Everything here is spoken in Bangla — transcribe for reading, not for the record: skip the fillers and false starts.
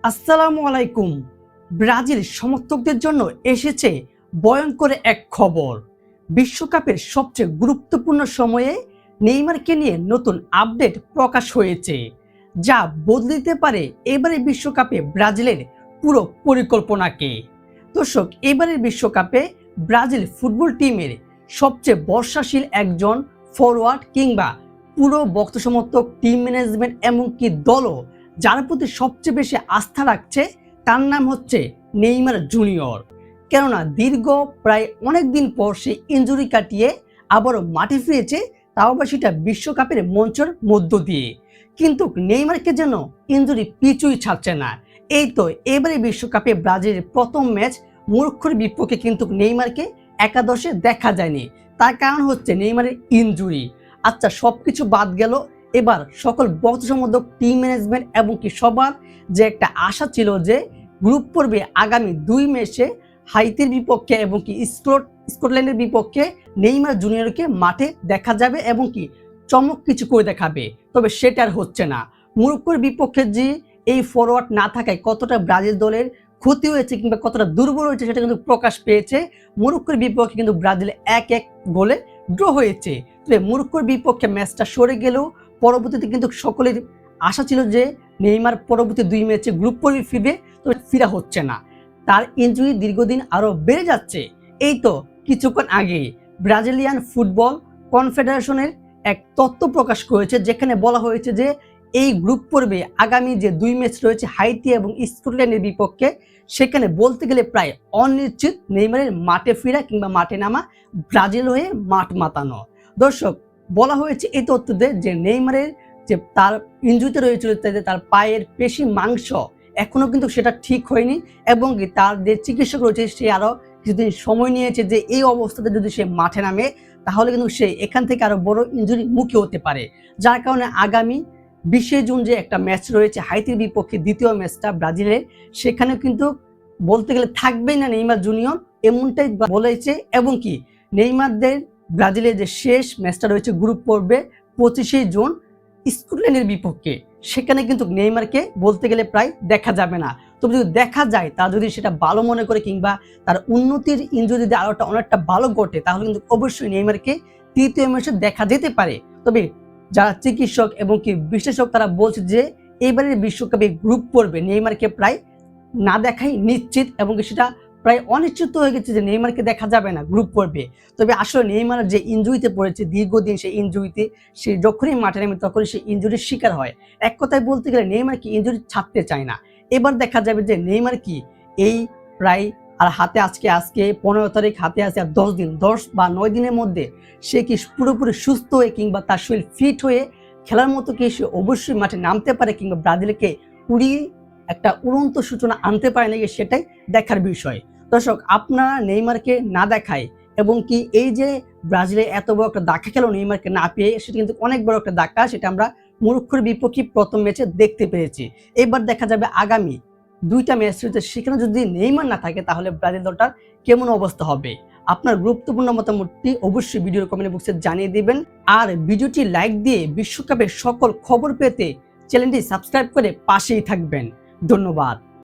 আসসালামু আলাইকুম। ব্রাজিল সমর্থকদের জন্য এসেছে ভয়ঙ্কর এক খবর। বিশ্বকাপের সবচেয়ে গুরুত্বপূর্ণ সময়ে নেইমারকে নিয়ে নতুন আপডেট প্রকাশ হয়েছে, যা বদলে দিতে পারে এবারের বিশ্বকাপে ব্রাজিলের পুরো পরিকল্পনাকে। দর্শক, এবারের বিশ্বকাপে ব্রাজিল ফুটবল টিমের সবচেয়ে বর্ষাশীল একজন ফরওয়ার্ড কিংবা পুরো ভক্ত সমর্থক, টিম ম্যানেজমেন্ট এমনকি দলও যার প্রতি সবচেয়ে বেশি আস্থা রাখছে তার নাম হচ্ছে নেইমার জুনিয়র। কেননা দীর্ঘ প্রায় অনেক দিন পর সে ইনজুরি কাটিয়ে আবারও মাঠে ফিরেছে, তাও বা সেটা বিশ্বকাপের মঞ্চের মধ্য দিয়ে। কিন্তু নেইমারকে যেন ইনজুরি পিছুই ছাড়ছে না। এই তো এবারে বিশ্বকাপে ব্রাজিলের প্রথম ম্যাচ মরক্কোর বিপক্ষে কিন্তু নেইমারকে একাদশে দেখা যায়নি। তার কারণ হচ্ছে নেইমারের ইনজুরি। আচ্ছা, সবকিছু বাদ গেল, এবার সকল ভক্ত সমর্থক, টিম ম্যানেজমেন্ট এবং কি সবার যে একটা আশা ছিল যে গ্রুপ পর্বে আগামী 2 ম্যাচে হাইতির বিপক্ষে এবং কি স্কটল্যান্ডের বিপক্ষে নেইমার জুনিয়রকে মাঠে দেখা যাবে এবং কি চমক কিছু করে দেখাবে, তবে সেটা আর হচ্ছে না। মরক্কোর বিপক্ষে যে এই ফরওয়ার্ড না থাকায় কতটা ব্রাজিল দলের ক্ষতি হয়েছে কিংবা কতটা দুর্বল হয়েছে সেটা কিন্তু প্রকাশ পেয়েছে। মরক্কোর বিপক্ষে কিন্তু ব্রাজিল 1-1 গোলে ড্র হয়েছে। তবে মরক্কোর বিপক্ষে ম্যাচটা সরে গেলেও পরবর্তীতে কিন্তু সকলের আশা ছিল যে নেইমার পরবর্তী 2 ম্যাচে গ্রুপ পর্বে ফিরবে, তো ফিরা হচ্ছে না। তার ইনজুরি দীর্ঘদিন আরো বেড়ে যাচ্ছে। এই তো কিছুক্ষণ আগে ব্রাজিলিয়ান ফুটবল কনফেডারেশনের এক তথ্য প্রকাশ করেছে, যেখানে বলা হয়েছে যে এই গ্রুপ পর্বে আগামী যে 2 ম্যাচ রয়েছে হাইতি এবং স্কটল্যান্ডের বিপক্ষে, সেখানে বলতে গেলে প্রায় অনিশ্চিত নেইমারের মাঠে ফেরা কিংবা মাঠে নামা, ব্রাজিল হয়ে মাঠ মাতানো। দর্শক, বলা হয়েছে এই তথ্যতে যে নেইমারের যে তার ইনজুরিতে রয়েছিল, তার পায়ের পেশি মাংস এখনো কিন্তু সেটা ঠিক হয়নি এবং তার যে চিকিৎসক রয়েছে সে আরো কিছুদিন সময় নিয়েছে যে এই অবস্থাতে যদি সে মাঠে নামে তাহলে কিন্তু সে এখান থেকে আরো বড় ইনজুরি মুখে হতে পারে। যার কারণে আগামী 20 জুন যে একটা ম্যাচ রয়েছে হাইতির বিপক্ষে, দ্বিতীয় ম্যাচটা ব্রাজিলের, সেখানে কিন্তু বলতে গেলে থাকবেই না নেইমার জুনিয়র, এমনটাই বলেছে। এবং কি নেইমারদের ব্রাজিলের যে শেষ ম্যাচটা রয়েছে গ্রুপ পর্বে 25 জুন স্কটল্যান্ডের বিপক্ষে, সেখানে কিন্তু নেইমারকে বলতে গেলে প্রায় দেখা যাবে না। তবে যদি দেখা যায়, তা যদি সেটা ভালো মনে করে কিংবা তার উন্নতির ইনজুরি যদি আরো অনেকটা ভালো ঘটে, তাহলে কিন্তু অবশ্যই নেইমারকে তৃতীয় ম্যাচে দেখা যেতে পারে। তবে যারা চিকিৎসক এবং কি বিশ্লেষক তারা বলছে যে এবারের বিশ্বকাপে গ্রুপ পর্বে নেইমারকে প্রায় না দেখাই নিশ্চিত এবং সেটা প্রায় অনিশ্চিত হয়ে গেছে যে নেইমারকে দেখা যাবে না গ্রুপ পর্বে। তবে আসলে নেইমার যে ইনজুরিতে পড়েছে দীর্ঘদিন, সেই ইনজুরিতে সে যখনই মাঠে নামে তখনই সে ইনজুরির শিকার হয়। এক কথায় বলতে গেলে নেইমার কি ইনজুরি ছাড়তে চায় না। এবার দেখা যাবে যে নেইমার কি এই প্রায় আর হাতে আজকে 15 তারিখ হাতে আছে, আর 10 বা 9 দিনের মধ্যে সে কি পুরোপুরি সুস্থ হয়ে কিংবা তার শরীর ফিট হয়ে খেলার মতো কি সে অবশ্যই মাঠে নামতে পারে কিংবা ব্রাজিলকে উড়িয়ে একটা উড়ন্ত সূচনা আনতে পারে নাকি, সেটাই দেখার বিষয়। দর্শক, আপনারা নেইমারকে না দেখায় এবং কি এই যে ব্রাজিলে এত বড় একটা ধাক্কা খেলো নেইমারকে না পেয়ে, সেটা কিন্তু অনেক বড় একটা ধাক্কা। সেটা আমরা মরক্কোর বিপক্ষে প্রথম ম্যাচে দেখতে পেরেছি। এবার দেখা যাবে আগামী 2টা ম্যাচ রয়েছে, সেখানে যদি নেইমার না থাকে তাহলে ব্রাজিল দলটার কেমন অবস্থা হবে। আপনার গুরুত্বপূর্ণ মতামতটি অবশ্যই ভিডিওর কমেন্ট বক্সে জানিয়ে দিবেন। আর ভিডিওটি লাইক দিয়ে বিশ্বকাপের সকল খবর পেতে চ্যানেলটি সাবস্ক্রাইব করে পাশেই থাকবেন। ধন্যবাদ।